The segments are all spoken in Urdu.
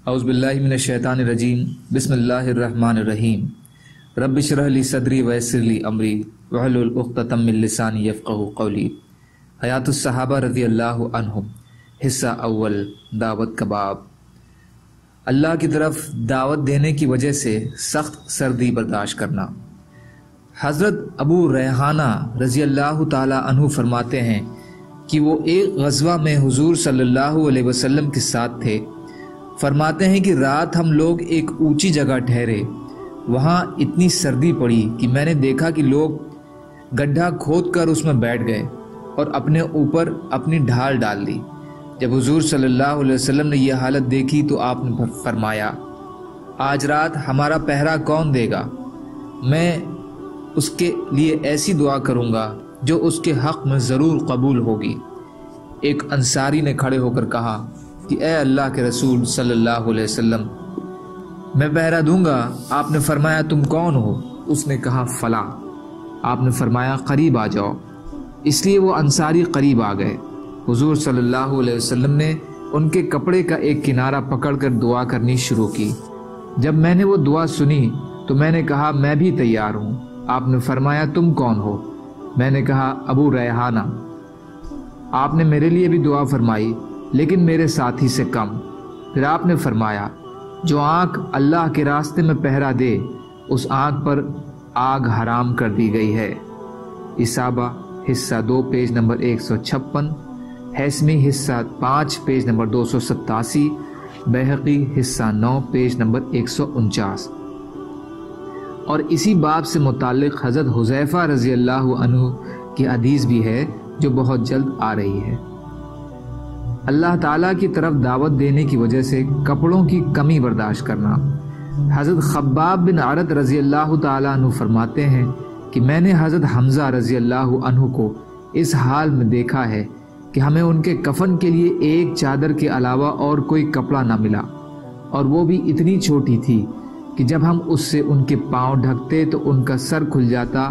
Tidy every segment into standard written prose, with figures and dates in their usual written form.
اعوذ باللہ من الشیطان الرجیم بسم اللہ الرحمن الرحیم رب اشرح لی صدری ویسر لی امری واحلل عقدۃ من لسانی یفقہوا قولی۔ حیات الصحابہ رضی اللہ عنہم، حصہ اول، دعوت کا باب۔ اللہ کی طرف دعوت دینے کی وجہ سے سخت سردی برداشت کرنا۔ حضرت ابو ریحانہ رضی اللہ تعالی عنہ فرماتے ہیں کہ وہ ایک غزوہ میں حضور صلی اللہ علیہ وسلم کے ساتھ تھے۔ فرماتے ہیں کہ رات ہم لوگ ایک اونچی جگہ ٹھہرے، وہاں اتنی سردی پڑی کہ میں نے دیکھا کہ لوگ گڈھا کھود کر اس میں بیٹھ گئے اور اپنے اوپر اپنی ڈھال ڈال لی۔ جب حضور صلی اللہ علیہ وسلم نے یہ حالت دیکھی تو آپ نے فرمایا، آج رات ہمارا پہرا کون دے گا؟ میں اس کے لیے ایسی دعا کروں گا جو اس کے حق میں ضرور قبول ہوگی۔ ایک انصاری نے کھڑے ہو کر کہا کہ اے اللہ کے رسول صلی اللہ علیہ وسلم، میں پہرا دوں گا۔ آپ نے فرمایا تم کون ہو؟ اس نے کہا فلاں۔ آپ نے فرمایا قریب آ جاؤ۔ اس لیے وہ انصاری قریب آ گئے۔ حضور صلی اللہ علیہ وسلم نے ان کے کپڑے کا ایک کنارہ پکڑ کر دعا کرنی شروع کی۔ جب میں نے وہ دعا سنی تو میں نے کہا میں بھی تیار ہوں۔ آپ نے فرمایا تم کون ہو؟ میں نے کہا ابو ریحانہ۔ آپ نے میرے لیے بھی دعا فرمائی لیکن میرے ساتھی سے کم۔ پھر آپ نے فرمایا جو آنکھ اللہ کے راستے میں پہرا دے اس آنکھ پر آگ حرام کر دی گئی ہے۔ اصابہ حصہ 2 پیج نمبر 156، حیثمی حصہ 5 پیج نمبر 287، بیہقی حصہ 9 پیج نمبر 149۔ اور اسی باب سے متعلق حضرت حذیفہ رضی اللہ عنہ کی حدیث بھی ہے جو بہت جلد آ رہی ہے۔ اللہ تعالیٰ کی طرف دعوت دینے کی وجہ سے کپڑوں کی کمی برداشت کرنا۔ حضرت خباب بن عرت رضی اللہ تعالیٰ عنہ فرماتے ہیں کہ میں نے حضرت حمزہ رضی اللہ عنہ کو اس حال میں دیکھا ہے کہ ہمیں ان کے کفن کے لیے ایک چادر کے علاوہ اور کوئی کپڑا نہ ملا، اور وہ بھی اتنی چھوٹی تھی کہ جب ہم اس سے ان کے پاؤں ڈھکتے تو ان کا سر کھل جاتا،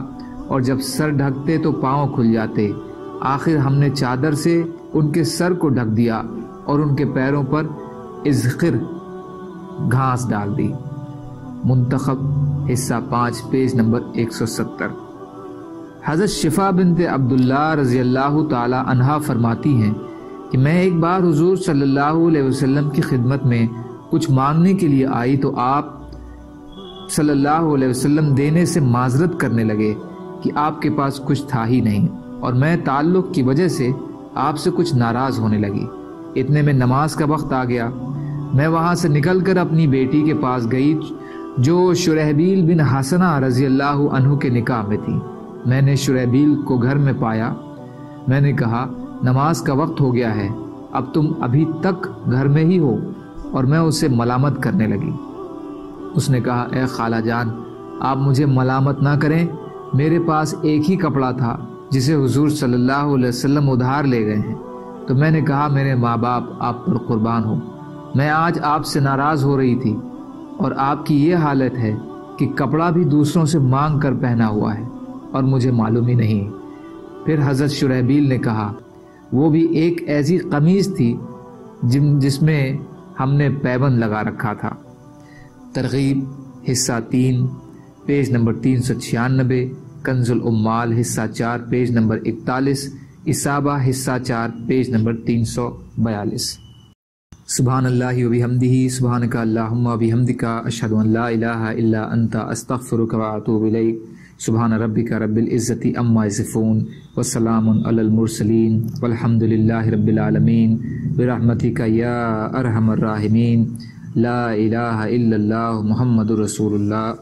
اور جب سر ڈھکتے تو پاؤں کھل جاتے۔ آخر ہم نے چادر سے ان کے سر کو ڈھک دیا اور ان کے پیروں پر ازخر گھاس ڈال دی۔ منتخب حصہ 5 پیج نمبر 170۔ حضرت شفا بنت عبداللہ رضی اللہ تعالی عنہا فرماتی ہیں کہ میں ایک بار حضور صلی اللہ علیہ وسلم کی خدمت میں کچھ مانگنے کے لیے آئی تو آپ صلی اللہ علیہ وسلم دینے سے معذرت کرنے لگے کہ آپ کے پاس کچھ تھا ہی نہیں، اور میں تعلق کی وجہ سے آپ سے کچھ ناراض ہونے لگی۔ اتنے میں نماز کا وقت آ گیا۔ میں وہاں سے نکل کر اپنی بیٹی کے پاس گئی جو شرحبیل بن حسنہ رضی اللہ عنہ کے نکاح میں تھی۔ میں نے شرحبیل کو گھر میں پایا۔ میں نے کہا نماز کا وقت ہو گیا ہے، اب تم ابھی تک گھر میں ہی ہو، اور میں اسے ملامت کرنے لگی۔ اس نے کہا اے خالہ جان، آپ مجھے ملامت نہ کریں، میرے پاس ایک ہی کپڑا تھا جسے حضور صلی اللہ علیہ وسلم ادھار لے گئے ہیں۔ تو میں نے کہا میرے ماں باپ آپ پر قربان ہو، میں آج آپ سے ناراض ہو رہی تھی، اور آپ کی یہ حالت ہے کہ کپڑا بھی دوسروں سے مانگ کر پہنا ہوا ہے اور مجھے معلوم ہی نہیں۔ پھر حضرت شرحبیل نے کہا وہ بھی ایک ایسی قمیض تھی جس میں ہم نے پیبند لگا رکھا تھا۔ ترغیب حصہ 3 پیج نمبر 396، کنز الامال حصہ 4 پیج نمبر 41، اصابہ حصہ 4 پیج نمبر 342۔ سبحان اللہ و بحمدہ، سبحانک اللہم و بحمدک، اشہد ان لا الہ الا انت، استغفرک و اتوب الیک۔ سبحان ربک رب العزت عما یصفون، وسلام علی المرسلین، والحمد للہ رب العالمین، برحمتک یا ارحم الراحمین، لا الہ الا اللہ محمد رسول اللہ۔